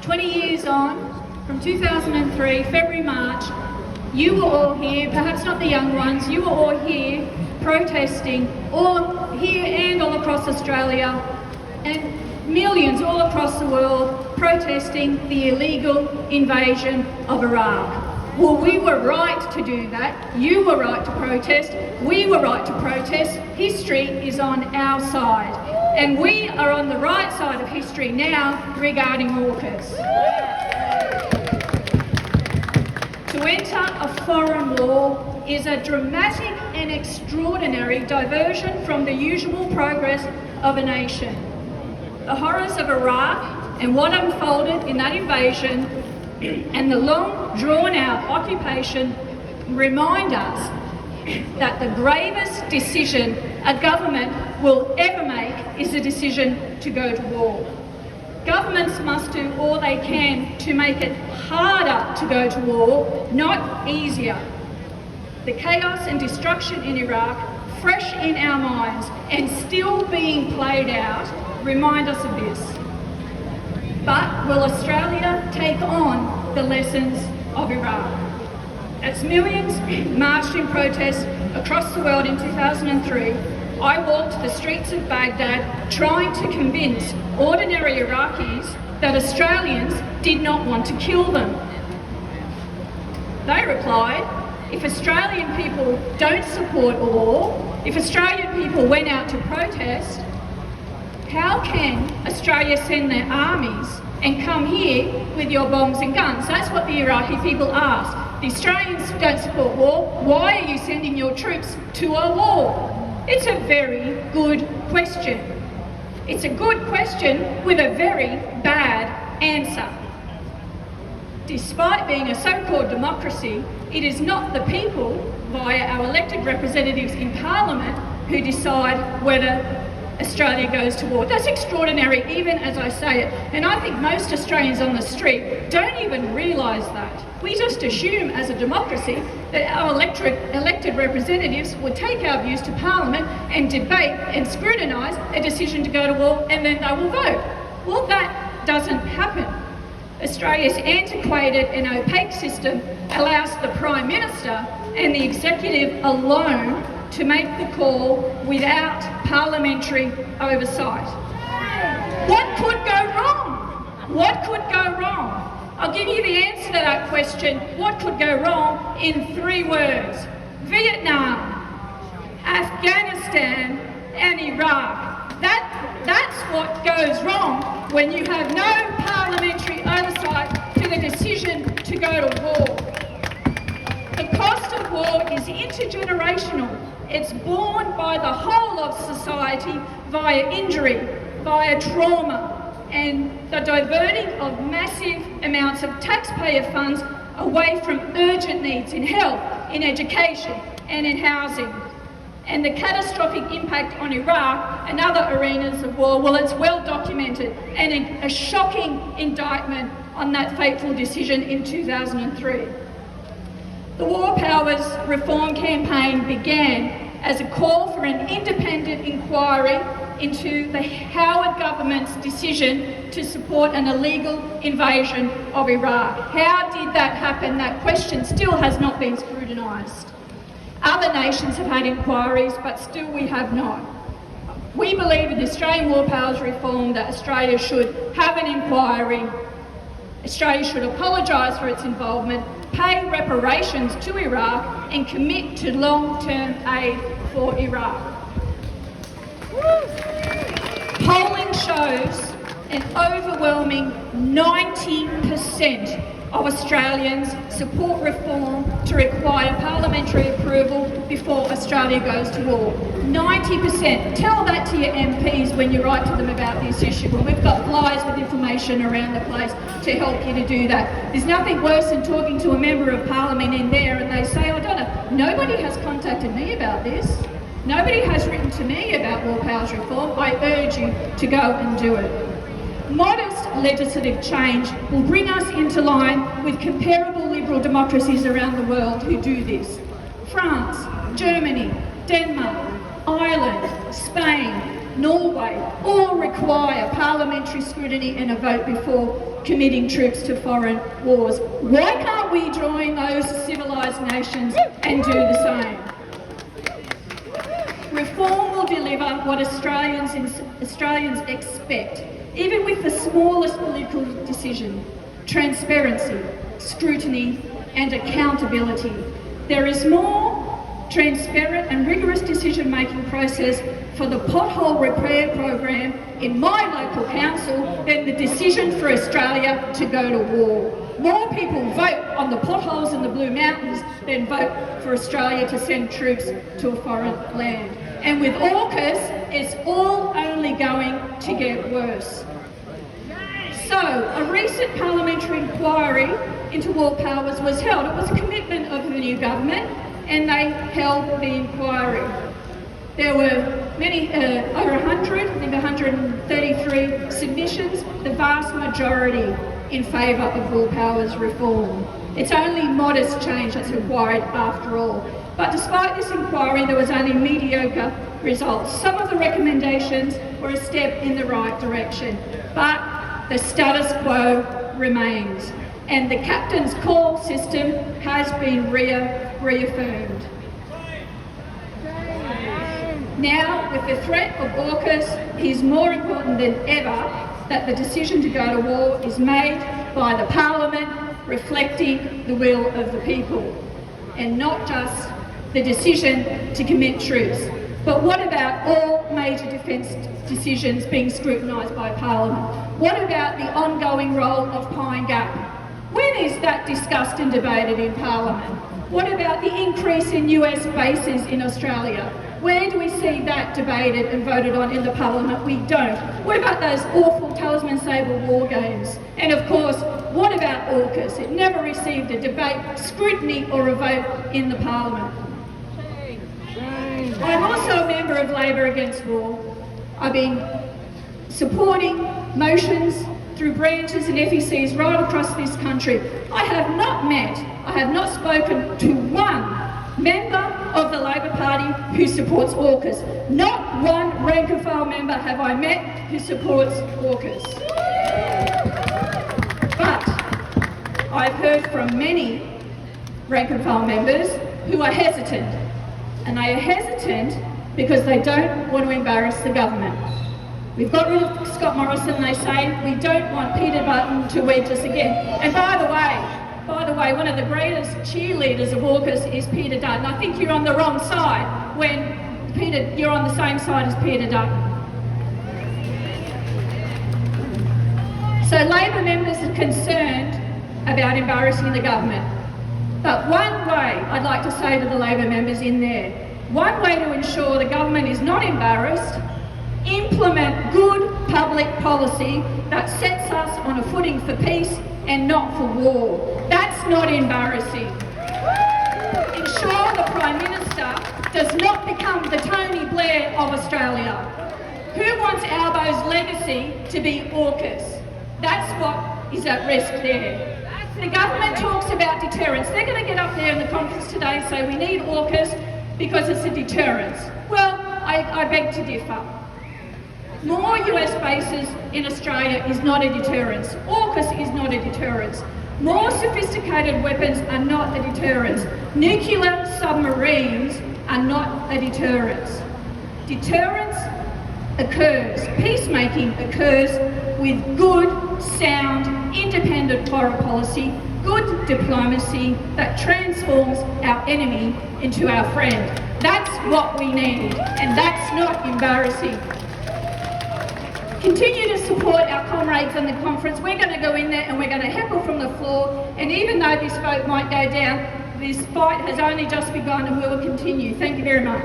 20 years on, from 2003, February, March, you were all here, perhaps not the young ones, you were all here protesting, all here and all across Australia, and millions all across the world protesting the illegal invasion of Iraq. Well, we were right to do that. You were right to protest. We were right to protest. History is on our side. And we are on the right side of history now regarding AUKUS. To enter a foreign war is a dramatic and extraordinary diversion from the usual progress of a nation. The horrors of Iraq and what unfolded in that invasion and the long drawn-out occupation remind us that the gravest decision a government will ever make is the decision to go to war. Governments must do all they can to make it harder to go to war, not easier. The chaos and destruction in Iraq, fresh in our minds and still being played out, remind us of this. But will Australia take on the lessons of Iraq? As millions marched in protest across the world in 2003, I walked the streets of Baghdad trying to convince ordinary Iraqis that Australians did not want to kill them. They replied, if Australian people don't support a war, if Australian people went out to protest, how can Australia send their armies and come here with your bombs and guns? That's what the Iraqi people asked. The Australians don't support war. Why are you sending your troops to a war? It's a very good question. It's a good question with a very bad answer. Despite being a so-called democracy, it is not the people, via our elected representatives in Parliament, who decide whether Australia goes to war. That's extraordinary, even as I say it. And I think most Australians on the street don't even realise that. We just assume as a democracy that our elected representatives would take our views to Parliament and debate and scrutinise a decision to go to war, and then they will vote. Well, that doesn't happen. Australia's antiquated and opaque system allows the Prime Minister and the Executive alone to make the call without parliamentary oversight. What could go wrong? What could go wrong? I'll give you the answer to that question, what could go wrong, in 3 words. Vietnam, Afghanistan and Iraq. That's what goes wrong when you have no parliamentary oversight to the decision to go to war. The cost of war is intergenerational. It's borne by the whole of society via injury, via trauma, and the diverting of massive amounts of taxpayer funds away from urgent needs in health, in education, and in housing. And the catastrophic impact on Iraq and other arenas of war, well, it's well documented, and a shocking indictment on that fateful decision in 2003. The War Powers Reform campaign began as a call for an independent inquiry into the Howard government's decision to support an illegal invasion of Iraq. How did that happen? That question still has not been scrutinised. Other nations have had inquiries, but still we have not. We believe in Australian War Powers Reform that Australia should have an inquiry. Australia should apologise for its involvement, pay reparations to Iraq and commit to long-term aid for Iraq. Polling shows an overwhelming 90% of Australians support reform to require parliamentary approval before Australia goes to war. 90%. Tell that to your MPs when you write to them about this issue. And we've got flyers with information around the place to help you to do that. There's nothing worse than talking to a member of Parliament in there and they say, oh, Donna, nobody has contacted me about this. Nobody has written to me about War Powers Reform. I urge you to go and do it. Modest legislative change will bring us into line with comparable liberal democracies around the world who do this. France, Germany, Denmark, Ireland, Spain, Norway, all require parliamentary scrutiny and a vote before committing troops to foreign wars. Why can't we join those civilised nations and do the same? Reform will deliver what Australians expect, even with the smallest political decision: transparency, scrutiny and accountability. There is more transparent and rigorous decision-making process for the pothole repair program in my local council than the decision for Australia to go to war. More people vote on the potholes in the Blue Mountains than vote for Australia to send troops to a foreign land. And with AUKUS, it's all only going to get worse. So, a recent parliamentary inquiry into war powers was held. It was a commitment of the new government, and they held the inquiry. There were many, over 100, I think 133 submissions, the vast majority in favour of war powers reform. It's only modest change that's required after all. But despite this inquiry, there was only mediocre results. Some of the recommendations were a step in the right direction, but the status quo remains, and the captain's call system has been reaffirmed. Now, with the threat of AUKUS, it is more important than ever that the decision to go to war is made by the Parliament, reflecting the will of the people, and not just the decision to commit troops. But what about all major defence decisions being scrutinised by Parliament? What about the ongoing role of Pine Gap? When is that discussed and debated in Parliament? What about the increase in US bases in Australia? Where do we see that debated and voted on in the Parliament? We don't. What about those awful Talisman Sabre war games? And of course, what about AUKUS? It never received a debate, scrutiny or a vote in the Parliament. I'm also a member of Labor Against War. I've been supporting motions through branches and FECs right across this country. I have not spoken to one member of the Labor Party who supports AUKUS. Not one rank and file member have I met who supports AUKUS. But I've heard from many rank and file members who are hesitant. And they are hesitant because they don't want to embarrass the government. We've got rid of Scott Morrison, they say. We don't want Peter Dutton to wedge us again. And by the way, one of the greatest cheerleaders of AUKUS is Peter Dutton. I think you're on the wrong side when you're on the same side as Peter Dutton. So Labor members are concerned about embarrassing the government. But one way, I'd like to say to the Labor members in there, one way to ensure the government is not embarrassed, implement good public policy that sets us on a footing for peace and not for war. That's not embarrassing. Ensure the Prime Minister does not become the Tony Blair of Australia. Who wants Albo's legacy to be AUKUS? That's what is at risk there. The government talks about deterrence. They're going to get up there in the conference today and say we need AUKUS because it's a deterrence. Well, I beg to differ. More US bases in Australia is not a deterrence. AUKUS is not a deterrence. More sophisticated weapons are not a deterrence. Nuclear submarines are not a deterrence. Deterrence occurs, peacemaking occurs with good, sound, independent foreign policy, good diplomacy that transforms our enemy into our friend. That's what we need, and that's not embarrassing. Continue to support our comrades in the conference. We're going to go in there and we're going to heckle from the floor, and even though this vote might go down, this fight has only just begun and we will continue. Thank you very much.